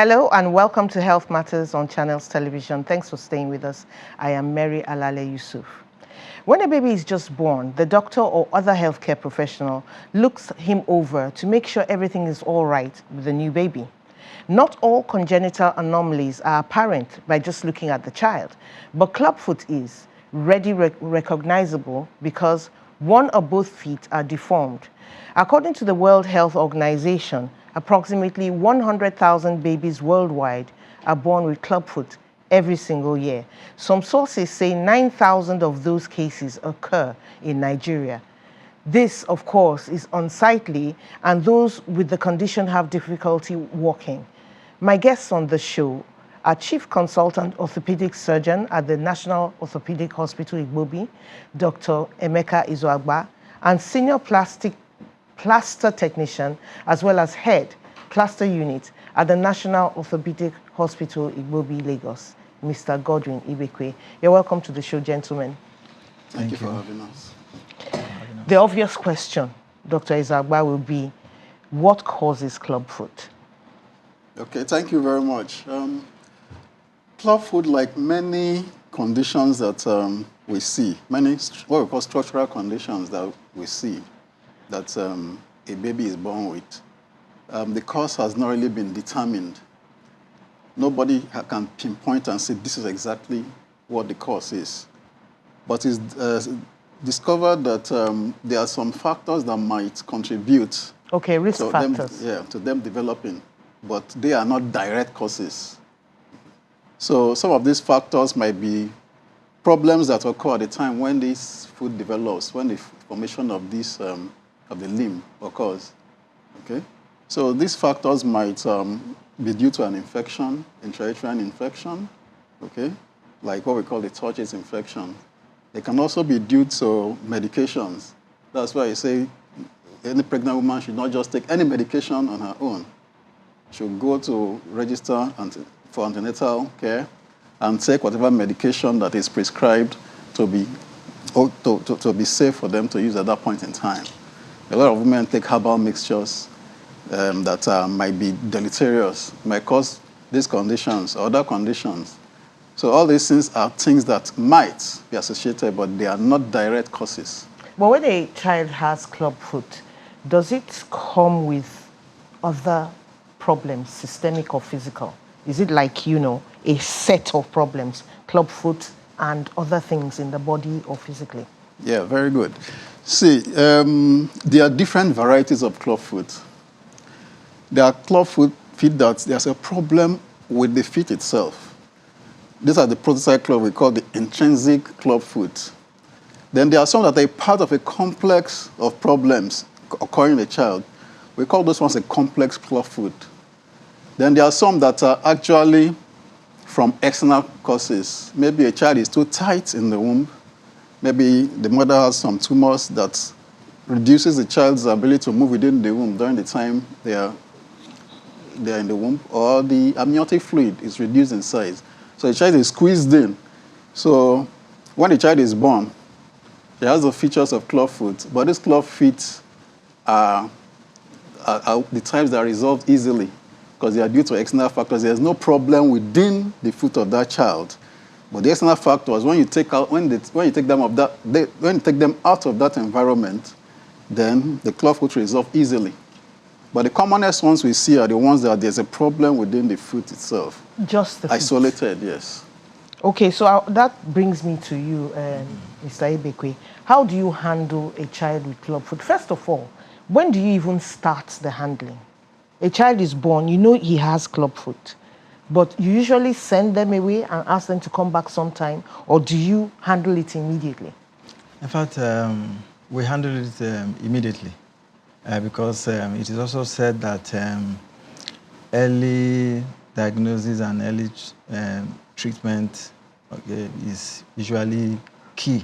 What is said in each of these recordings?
Hello and welcome to Health Matters on Channels Television. Thanks for staying with us. I am Mary Alale Yusuf. When a baby is just born, the doctor or other healthcare professional looks him over to make sure everything is all right with the new baby. Not all congenital anomalies are apparent by just looking at the child, but clubfoot is readily recognizable because one or both feet are deformed. According to the World Health Organization, approximately 100,000 babies worldwide are born with clubfoot every single year. Some sources say 9,000 of those cases occur in Nigeria. This, of course, is unsightly, and those with the condition have difficulty walking. My guests on the show are Chief Consultant Orthopedic Surgeon at the National Orthopedic Hospital Igbobi, Dr. Emeka Izuagba, and Senior Plaster Technician, as well as Head Plaster Unit at the National Orthopedic Hospital Igbobi, Lagos, Mr. Godwin Ibekwe. You're welcome to the show, gentlemen. Thank you for having us. The obvious question, Dr. Izuagba, will be, what causes clubfoot? Okay, thank you very much. Clubfoot, like many conditions that we see, many what we call structural conditions that we see, that a baby is born with, the cause has not really been determined. Nobody can pinpoint and say this is exactly what the cause is. But it's discovered that there are some factors that might contribute risk factors. To them developing, but they are not direct causes. So some of these factors might be problems that occur at the time when this foot develops, when the formation of this of the limb occurs. Okay, so these factors might be due to an infection, intrauterine infection. Okay, like what we call the torches infection. They can also be due to medications. That's why I say any pregnant woman should not just take any medication on her own. She should go to register for antenatal care and take whatever medication that is prescribed to be safe for them to use at that point in time. A lot of women take herbal mixtures that might be deleterious, might cause these conditions or other conditions. So all these things are things that might be associated, but they are not direct causes. But when a child has clubfoot, does it come with other problems, systemic or physical? Is it like, a set of problems, clubfoot and other things in the body or physically? Yeah, very good. See, there are different varieties of clubfoot. There are clubfoot feet that there's a problem with the feet itself. These are the prototype club we call the intrinsic clubfoot. Then there are some that are part of a complex of problems occurring in the child. We call those ones a complex clubfoot. Then there are some that are actually from external causes. Maybe a child is too tight in the womb. Maybe the mother has some tumors that reduces the child's ability to move within the womb during the time they are in the womb, or the amniotic fluid is reduced in size. So the child is squeezed in. So when the child is born, he has the features of clubfoot, but these clubfoot are the types that are resolved easily because they are due to external factors. There's no problem within the foot of that child. But the external factors, when you take them out of that environment, then the clubfoot resolve easily. But the commonest ones we see are the ones that there's a problem within the foot itself. Just the foot. Isolated, yes. Okay, so that brings me to you, Mr. Ibekwe. How do you handle a child with clubfoot? First of all, when do you even start the handling? A child is born, he has clubfoot, but you usually send them away and ask them to come back sometime, or do you handle it immediately? In fact, we handle it immediately because it is also said that early diagnosis and early treatment is usually key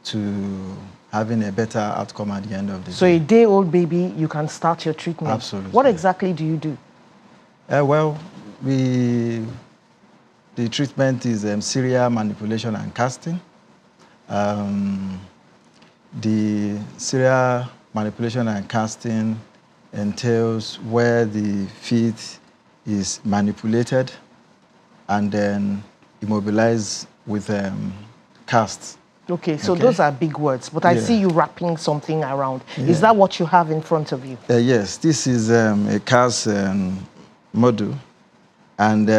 to having a better outcome at the end of the day. So a day-old baby, you can start your treatment? Absolutely. What exactly do you do? The treatment is serial manipulation and casting. The serial manipulation and casting entails where the feet is manipulated and then immobilized with casts. Okay, so those are big words, but I see you wrapping something around. Is that what you have in front of you? Yes, this is a cast model, and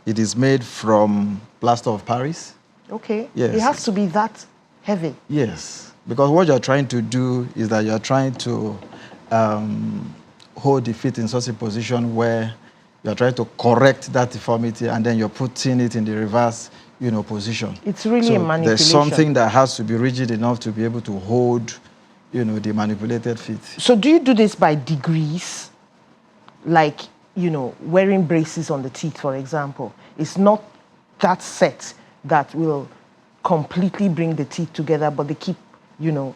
it is made from plaster of Paris. Okay, yes. It has to be that heavy. Yes, because what you're trying to do is that you're trying to hold the feet in such a position where you're trying to correct that deformity, and then you're putting it in the reverse, position. It's really a manipulation. There's something that has to be rigid enough to be able to hold, the manipulated feet. So do you do this by degrees? Like, wearing braces on the teeth, for example. It's not that set that will completely bring the teeth together, but they keep,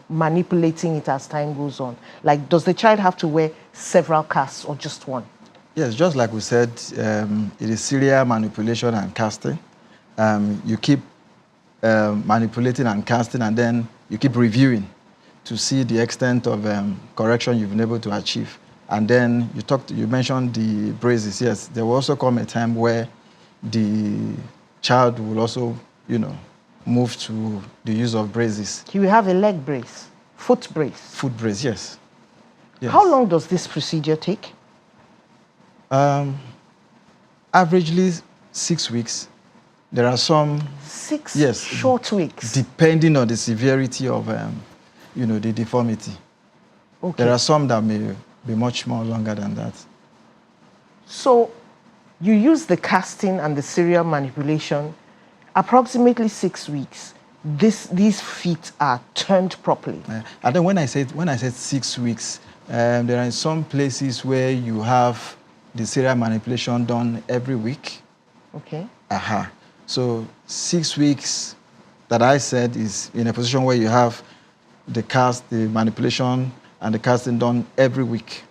manipulating it as time goes on. Like, does the child have to wear several casts or just one? Yes, just like we said, it is serial manipulation and casting. You keep manipulating and casting, and then you keep reviewing to see the extent of correction you've been able to achieve. And then you mentioned the braces. Yes, there will also come a time where the child will also, move to the use of braces. He will have a leg brace, foot brace. Foot brace, yes. How long does this procedure take? Averagely 6 weeks. There are some... 6 yes, short weeks? Depending on the severity of, the deformity. Okay. There are some that may be much more longer than that. So you use the casting and the serial manipulation, approximately 6 weeks. These feet are turned properly. And then when I said 6 weeks, there are some places where you have the serial manipulation done every week. Okay. So 6 weeks that I said is in a position where you have the manipulation and the casting done every week.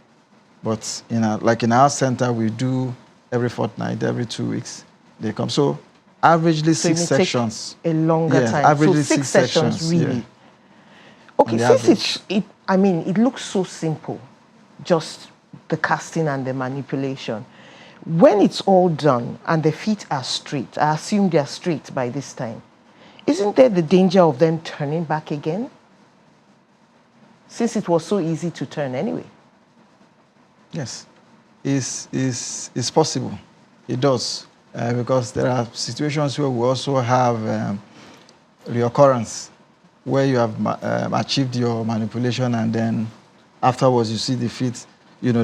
But in our center, we do every fortnight, every 2 weeks they come. So averagely 6 sessions. A longer time. Averagely so 6 sessions really. Yeah. Okay, since it looks so simple, just the casting and the manipulation. When it's all done and the feet are straight, I assume they're straight by this time, isn't there the danger of them turning back again? Since it was so easy to turn anyway. Yes, it's possible. It does. Because there are situations where we also have reoccurrence, where you have achieved your manipulation and then afterwards you see the feet,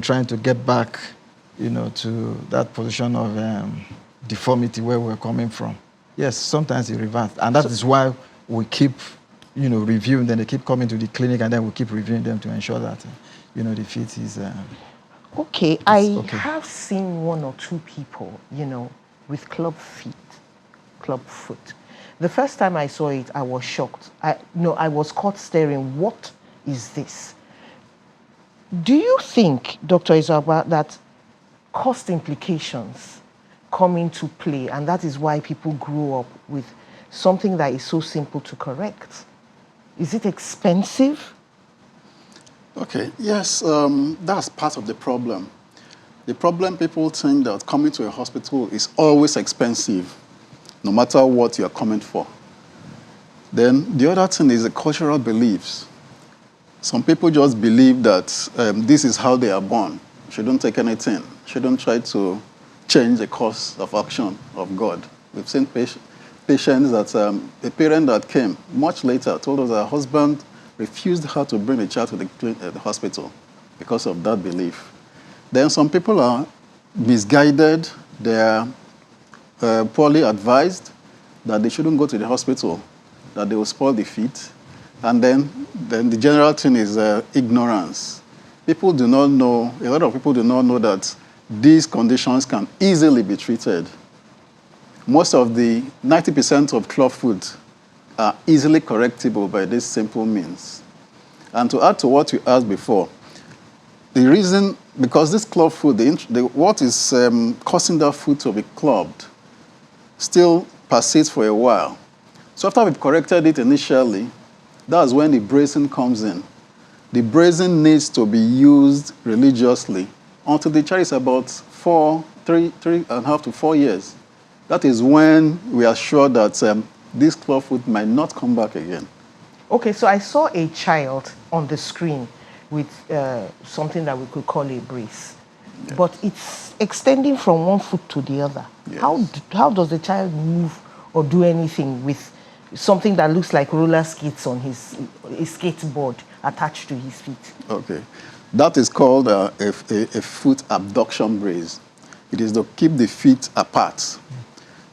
trying to get back, to that position of deformity where we're coming from. Yes, sometimes it reverses. And that is why we keep, reviewing them. They keep coming to the clinic and then we keep reviewing them to ensure that, the feet is... Okay, I have seen 1 or 2 people, with Clubfoot. The first time I saw it, I was shocked. I was caught staring. What is this? Do you think, Dr. Isaba, that cost implications come into play, and that is why people grew up with something that is so simple to correct? Is it expensive? Okay, yes, that's part of the problem. The problem, people think that coming to a hospital is always expensive, no matter what you're coming for. Then the other thing is the cultural beliefs. Some people just believe that this is how they are born. Shouldn't take anything. Shouldn't try to change the course of action of God. We've seen patients that a parent that came much later told us her husband refused her to bring the child to the hospital because of that belief. Then some people are misguided. They are poorly advised that they shouldn't go to the hospital, that they will spoil the feet. And then the general thing is ignorance. People do not know, a lot of people do not know that these conditions can easily be treated. Most of the 90% of clubfoot are easily correctable by this simple means. And to add to what you asked before, the reason, because this clubfoot, what is causing that foot to be clubbed still persists for a while. So after we've corrected it initially, that's when the bracing comes in. The bracing needs to be used religiously until the child is about 4 3.5 to 4 years. That is when we are sure that this clubfoot might not come back again. Okay, so I saw a child on the screen with something that we could call a brace, but it's extending from one foot to the other. Yes. How does the child move or do anything with something that looks like roller skates on his skateboard attached to his feet? Okay, that is called a foot abduction brace. It is to keep the feet apart.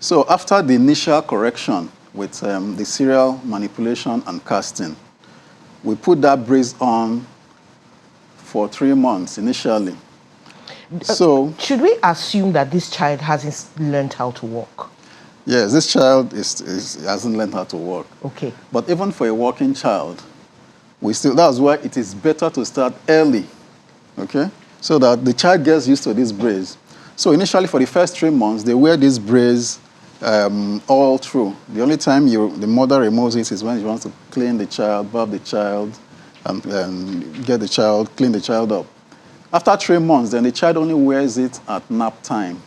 So after the initial correction with the serial manipulation and casting, we put that brace on for 3 months initially. So should we assume that this child hasn't learned how to walk? yes, this child hasn't learned how to walk. Okay. But even for a walking child, that's why it is better to start early, okay? So that the child gets used to this brace. So initially for the first 3 months, they wear this brace all through. The only time the mother removes it is when she wants to clean the child, bath the child, and clean the child up. After 3 months, then the child only wears it at nap time,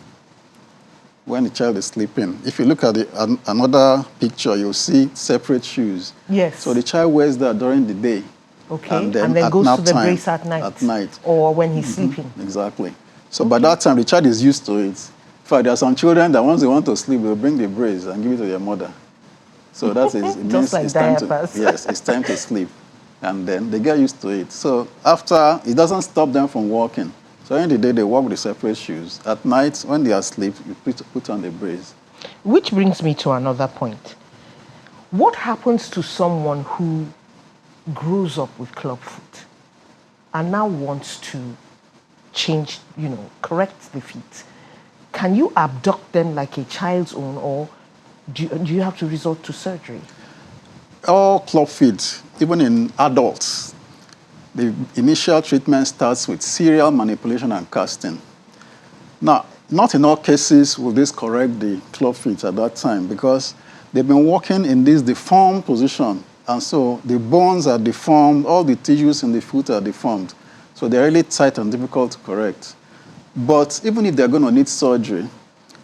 when the child is sleeping. If you look at another picture, you'll see separate shoes. Yes. So the child wears that during the day. Okay, and then goes nap to the time, brace at night. At night. Or when he's sleeping. Exactly. So by that time, the child is used to it. In fact, there are some children that once they want to sleep, they'll bring the brace and give it to their mother. So that is, it means like it's time diapers. yes, it's time to sleep. And then they get used to it. So after, it doesn't stop them from walking. So in the day, they walk with the separate shoes. At night, when they are asleep, you put on the brace. Which brings me to another point. What happens to someone who grows up with clubfoot and now wants to change, correct the feet? Can you abduct them like a child's own, or do you have to resort to surgery? All clubfoot, even in adults, the initial treatment starts with serial manipulation and casting. Now, not in all cases will this correct the clubfoot at that time, because they've been working in this deformed position, and so the bones are deformed, all the tissues in the foot are deformed, so they're really tight and difficult to correct. But even if they're going to need surgery,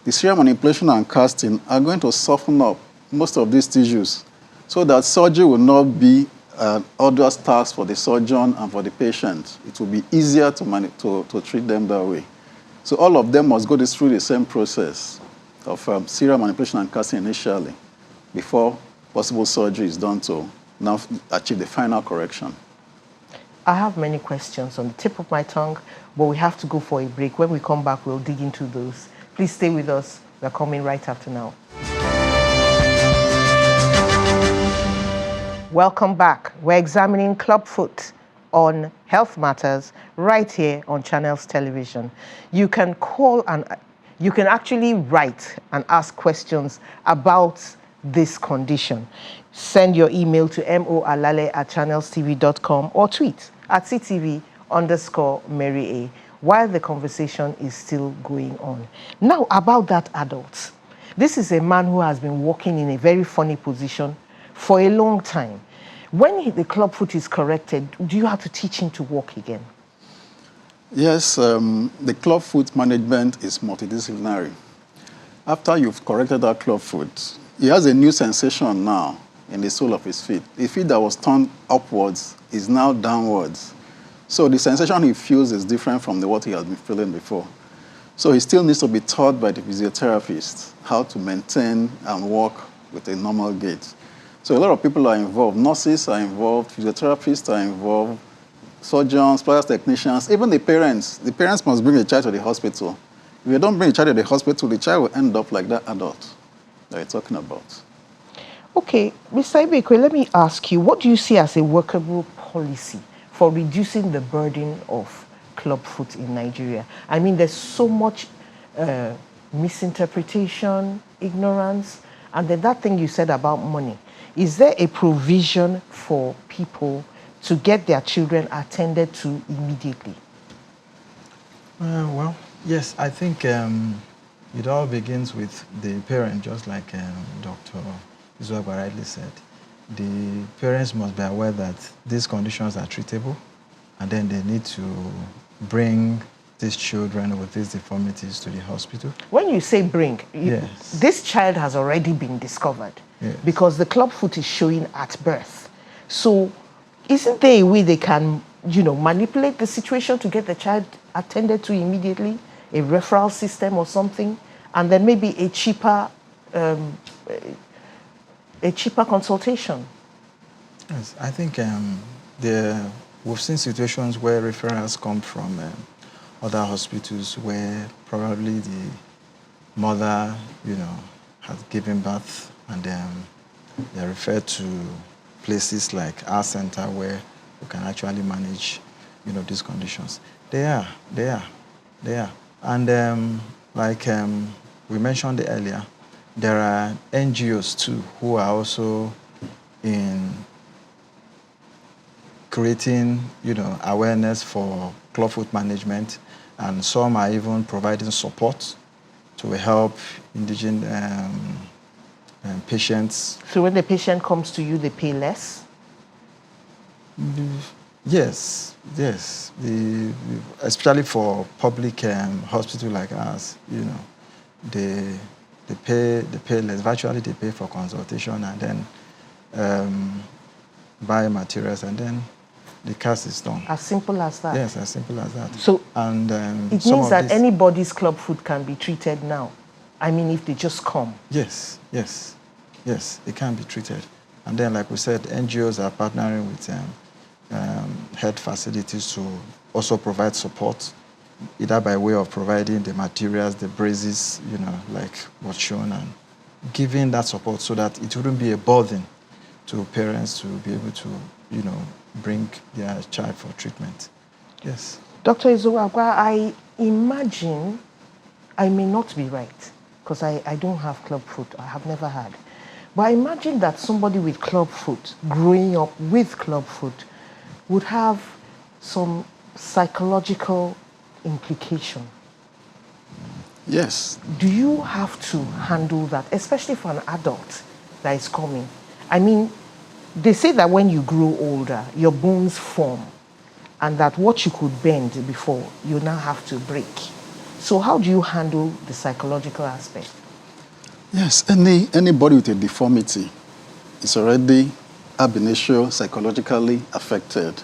the serial manipulation and casting are going to soften up most of these tissues, so that surgery will not be an arduous task for the surgeon and for the patient. It will be easier to treat them that way. So all of them must go through the same process of serial manipulation and casting initially, before possible surgery is done to now achieve the final correction. I have many questions on the tip of my tongue, but we have to go for a break. When we come back, we'll dig into those. Please stay with us. We're coming right after now. Welcome back. We're examining Clubfoot on Health Matters right here on Channels Television. You can call and you can actually write and ask questions about this condition. Send your email to moalale@channelstv.com or tweet at CTV_Mary A, while the conversation is still going on. Now, about that adult. This is a man who has been walking in a very funny position for a long time. When the clubfoot is corrected, do you have to teach him to walk again? Yes, the clubfoot management is multidisciplinary. After you've corrected that clubfoot, he has a new sensation now in the sole of his feet. The feet that was turned upwards is now downwards. So the sensation he feels is different from what he has been feeling before. So he still needs to be taught by the physiotherapist how to maintain and walk with a normal gait. So a lot of people are involved. Nurses are involved, physiotherapists are involved, surgeons, plastic technicians, even the parents. The parents must bring the child to the hospital. If you don't bring the child to the hospital, the child will end up like that adult that you're talking about. Okay, Mr. Ibekwe, let me ask you, what do you see as a workable policy for reducing the burden of clubfoot in Nigeria? I mean, there's so much misinterpretation, ignorance, and then that thing you said about money. Is there a provision for people to get their children attended to immediately? Well, yes, I think it all begins with the parent, just like Dr. Izuagba rightly said. The parents must be aware that these conditions are treatable, and then they need to bring these children with these deformities to the hospital. When you say bring, Yes. this child has already been discovered, Yes. because the Clubfoot is showing at birth. So isn't there a way they can, manipulate the situation to get the child attended to immediately, a referral system or something, and then maybe a cheaper consultation? Yes, I think we've seen situations where referrals come from other hospitals where probably the mother, has given birth, and they're referred to places like our center where we can actually manage, these conditions. They are. And like we mentioned earlier, there are NGOs too who are also in creating, awareness for clubfoot management, and some are even providing support to help indigent patients. So when the patient comes to you, they pay less? Yes. Especially for public hospital like ours, they pay less. Virtually, they pay for consultation and then buy materials, and then the cast is done. As simple as that? Yes, as simple as that. So and it means that anybody's Clubfoot can be treated now? I mean, if they just come? Yes, it can be treated. And then, like we said, NGOs are partnering with health facilities to also provide support, either by way of providing the materials, the braces, like what's shown, and giving that support so that it wouldn't be a burden to parents to be able to, bring their child for treatment. Yes. Dr. Izuwagwa, I imagine, I may not be right, because I don't have Clubfoot, I have never had. But I imagine that somebody with Clubfoot, growing up with Clubfoot, would have some psychological implication. Yes. Do you have to handle that, especially for an adult that is coming? I mean, they say that when you grow older, your bones form, and that what you could bend before, you now have to break. So how do you handle the psychological aspect? Yes, anybody with a deformity is already ab initio psychologically affected.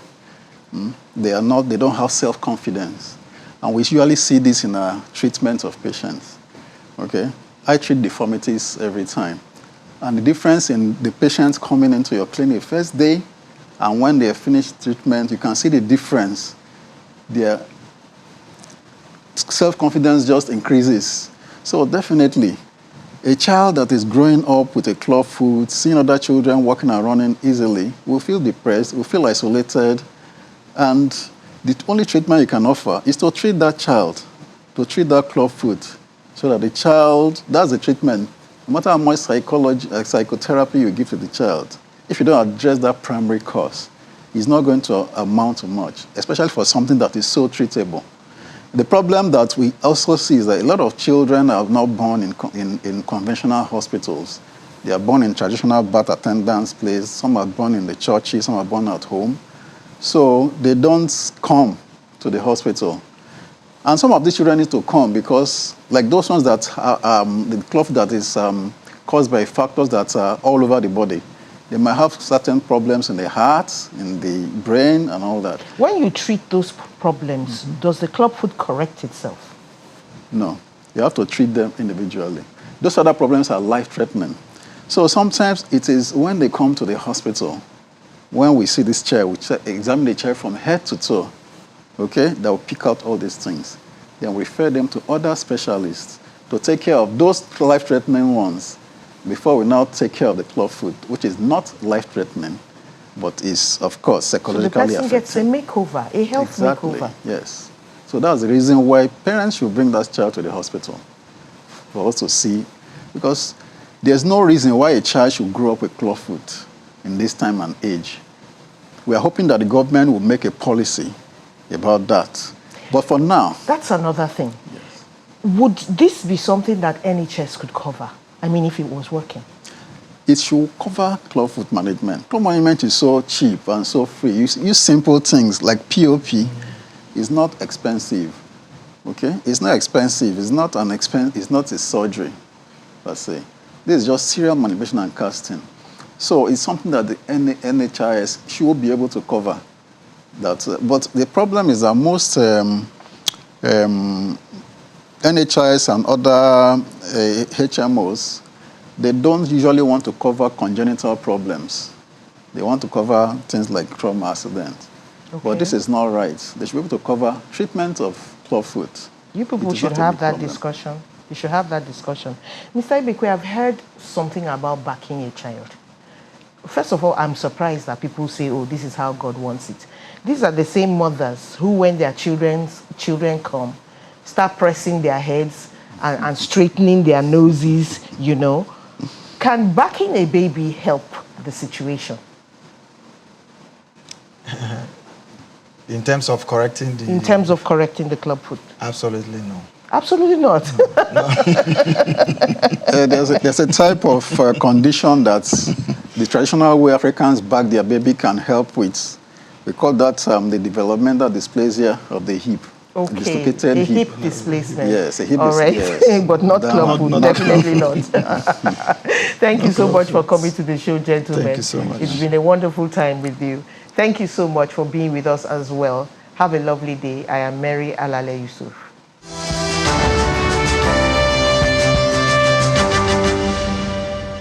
They don't have self-confidence. And we usually see this in our treatment of patients. Okay? I treat deformities every time. And the difference in the patients coming into your clinic first day and when they finish treatment, you can see the difference. Their self-confidence just increases. So definitely, a child that is growing up with a clubfoot, seeing other children walking and running easily, will feel depressed, will feel isolated, and the only treatment you can offer is to treat that child, to treat that clubfoot, so that the child, that's the treatment. No matter how much psychotherapy you give to the child, if you don't address that primary cause, it's not going to amount to much, especially for something that is so treatable. The problem that we also see is that a lot of children are not born in conventional hospitals. They are born in traditional birth attendance places. Some are born in the churches, some are born at home. So they don't come to the hospital. And some of these children need to come because, like those ones that are the clubfoot that is caused by factors that are all over the body, they might have certain problems in the heart, in the brain, and all that. When you treat those problems, does the Clubfoot correct itself? No. You have to treat them individually. Those other problems are life-threatening. So sometimes it is when they come to the hospital, when we see this chair, we examine the chair from head to toe, okay, that will pick out all these things. Then we refer them to other specialists to take care of those life-threatening ones before we now take care of the clubfoot, which is not life-threatening, but is, of course, psychologically affected. So the person gets a makeover, a health makeover. Yes. So that's the reason why parents should bring that child to the hospital for us to see, because there's no reason why a child should grow up with clubfoot in this time and age. We are hoping that the government will make a policy about that. But for now... That's another thing. Yes. Would this be something that NHS could cover? I mean, if it was working? It should cover clubfoot management. Club management is so cheap and so free. Use simple things like POP is not expensive. Okay, it's not expensive. It's not an expense. It's not a surgery, per se. This is just serial manipulation and casting. So it's something that the NHIS should be able to cover. That, but the problem is that most NHIS and other HMOs, they don't usually want to cover congenital problems. They want to cover things like trauma accident. Okay. But this is not right. They should be able to cover treatment of clubfoot. You people should have that discussion. You should have that discussion. Mr. Ibekwe, I've heard something about backing a child. First of all, I'm surprised that people say, oh, this is how God wants it. These are the same mothers who, when their children come, start pressing their heads and straightening their noses, you know. Can backing a baby help the situation? In terms of correcting the... In terms of correcting the clubfoot? Absolutely no. Absolutely not. No. There's a type of condition that the traditional way Africans back their baby can help with. We call that the developmental dysplasia of the hip. Okay, dislocated a hip displacement. Yes, a hip All right, yes. But not clubfoot, definitely not. Thank you so much for coming to the show, gentlemen. Thank you so much. It's been a wonderful time with you. Thank you so much for being with us as well. Have a lovely day. I am Mary Alale Yusuf.